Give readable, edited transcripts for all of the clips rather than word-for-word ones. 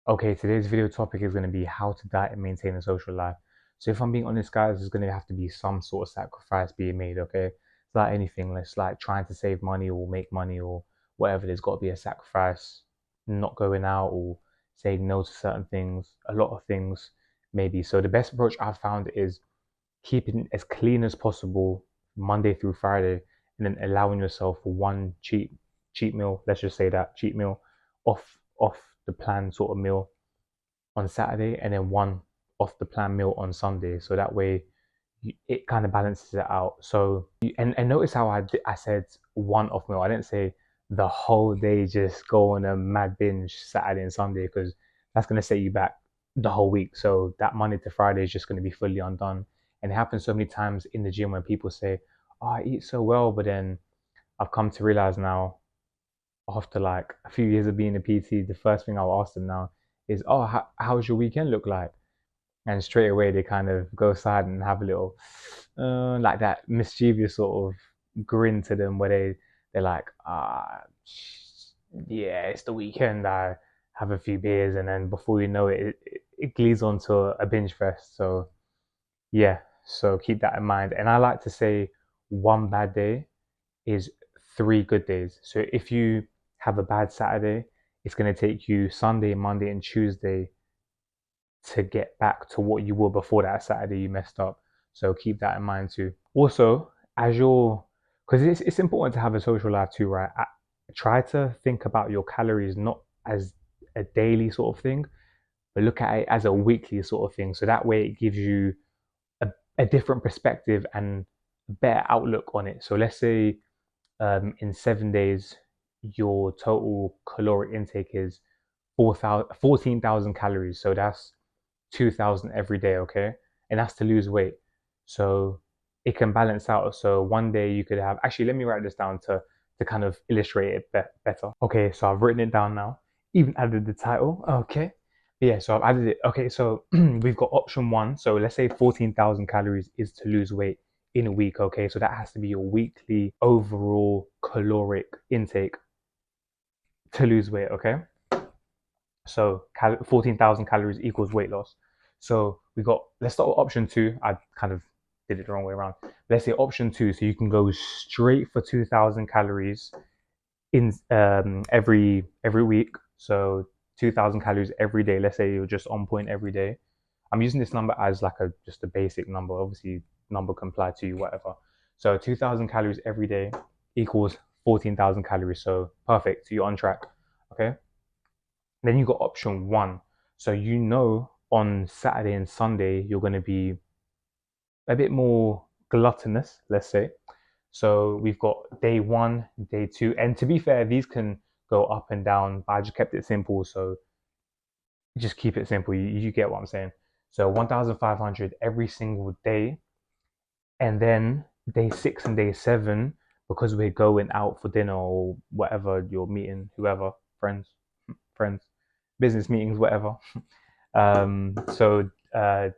Okay, today's video topic is going to be how to diet and maintain a social life. So if I'm being honest, guys, there's going to have to be some sort of sacrifice being made, okay? It's like anything, it's like trying to save money or make money or whatever, there's got to be a sacrifice, not going out or saying no to certain things, a lot of things, maybe. So the best approach I've found is keeping as clean as possible Monday through Friday, and then allowing yourself one cheat meal. Let's just say that cheat meal off the plan sort of meal on Saturday, and then one off the plan meal on Sunday. So that way, it kind of balances it out. So and notice how I said one off meal. I didn't say the whole day just go on a mad binge Saturday and Sunday because that's gonna set you back the whole week. So that Monday to Friday is just gonna be fully undone. And it happens so many times in the gym when people say, "Oh, I eat so well," but then I've come to realize now, after like a few years of being a PT, the first thing I'll ask them now is, "Oh, how's your weekend look like?" And straight away they kind of go aside and have a little, like that mischievous sort of grin to them where they're like, yeah, it's the weekend. I have a few beers, and then before you know it, it glees onto a binge fest. So yeah, so keep that in mind. And I like to say one bad day is three good days. So if you have a bad Saturday, it's going to take you Sunday, Monday, and Tuesday to get back to what you were before that Saturday you messed up. So keep that in mind too. Also, as you're, because it's important to have a social life too, right? Try to think about your calories not as a daily sort of thing, but look at it as a weekly sort of thing. So that way it gives you a, a different perspective and a better outlook on it. So let's say in 7 days, your total caloric intake is 14,000 calories. So that's 2,000 every day, okay? And that's to lose weight. So it can balance out. So one day you could have, actually, let me write this down to kind of illustrate it better. Okay, so I've written it down now, even added the title. Okay. Yeah, so I've added it. Okay, so we've got option one. So let's say 14,000 calories is to lose weight in a week. Okay, so that has to be your weekly overall caloric intake to lose weight. Okay, so 14,000 calories equals weight loss. So we got, let's start with option two. I kind of did it the wrong way around. Let's say option two. So you can go straight for 2,000 calories in every week. So 2,000 calories every day. Let's say you're just on point every day. I'm using this number as like a just a basic number. Obviously, number can apply to you, whatever. So 2,000 calories every day equals 14,000 calories. So perfect. So you're on track. Okay. Then you got option one. So you know on Saturday and Sunday you're going to be a bit more gluttonous, let's say. So we've got day one, day two, and to be fair, these can go up and down. But I just kept it simple, so just keep it simple. You get what I'm saying. So 1,500 every single day, and then day six and day seven, because we're going out for dinner or whatever, you're meeting whoever, friends, business meetings, whatever. So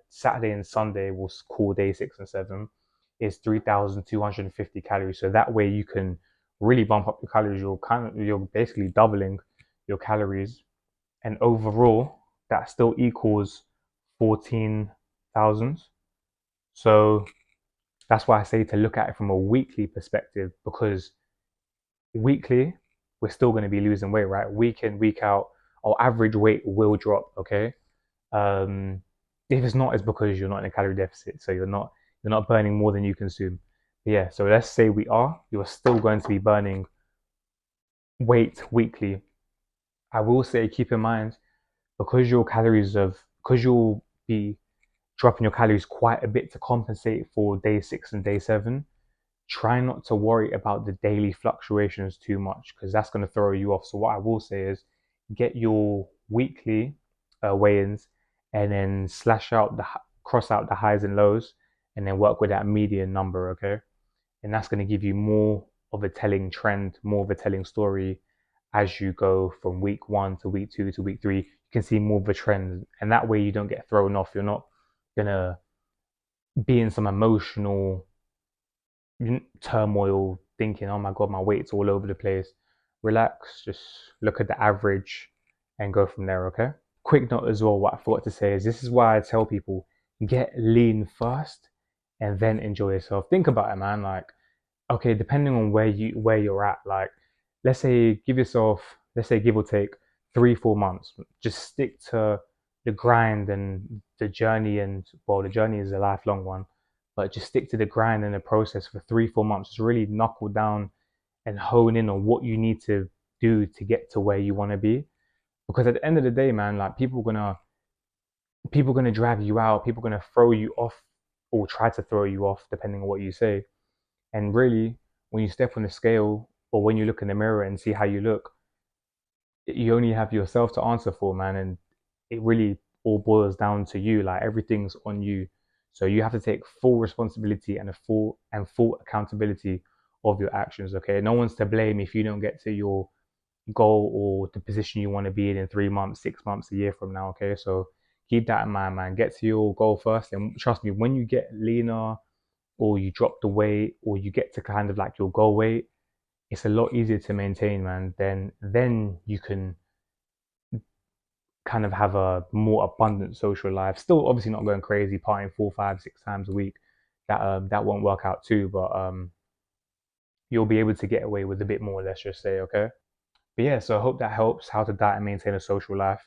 Saturday and Sunday we'll call day six and seven is 3,250 calories. So that way you can really bump up your calories. You're basically doubling your calories, and overall that still equals 14,000. So that's why I say to look at it from a weekly perspective, because weekly we're still going to be losing weight, right? Week in, week out, our average weight will drop. Okay. Um, if it's not, it's because you're not in a calorie deficit, so you're not burning more than you consume. But yeah, so let's say you're still going to be burning weight weekly. I will say keep in mind, because you'll be dropping your calories quite a bit to compensate for day six and day seven. Try not to worry about the daily fluctuations too much, because that's going to throw you off. So what I will say is get your weekly weigh-ins, and then cross out the highs and lows, and then work with that median number, okay? And that's going to give you more of a telling trend, more of a telling story as you go from week one to week two to week three. You can see more of a trend, and that way you don't get thrown off. You're not gonna be in some emotional turmoil thinking, oh my God, my weight's all over the place. Relax, just look at the average and go from there, okay? quick note as well, what I forgot to say is this is why I tell people get lean first and then enjoy yourself. Think about it, man. Like, okay, depending on where you're at, like let's say give yourself, let's say give or take 3 4 months. Just stick to the grind and the journey, and well, the journey is a lifelong one, but just stick to the grind and the process for 3 4 months. Just really knuckle down and hone in on what you need to do to get to where you want to be. Because at the end of the day, man, like people gonna drag you out, people gonna throw you off or try to throw you off depending on what you say. And really, when you step on the scale or when you look in the mirror and see how you look, you only have yourself to answer for, man. And it really all boils down to you. Like everything's on you. So you have to take full responsibility and a full accountability of your actions. Okay. No one's to blame if you don't get to your goal or the position you want to be in 3 months, 6 months, a year from now. Okay. So keep that in mind, man. Get to your goal first. And trust me, when you get leaner or you drop the weight or you get to kind of like your goal weight, it's a lot easier to maintain, man. Then you can kind of have a more abundant social life. Still, obviously, not going crazy, partying 4 5 6 times a week. That won't work out too, but you'll be able to get away with a bit more. Let's just say, okay. But yeah, so I hope that helps how to diet and maintain a social life.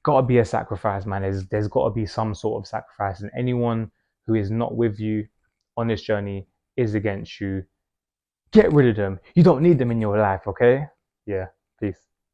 Got to be a sacrifice, man. There's got to be some sort of sacrifice, and anyone who is not with you on this journey is against you. Get rid of them. You don't need them in your life, okay? Yeah. Peace.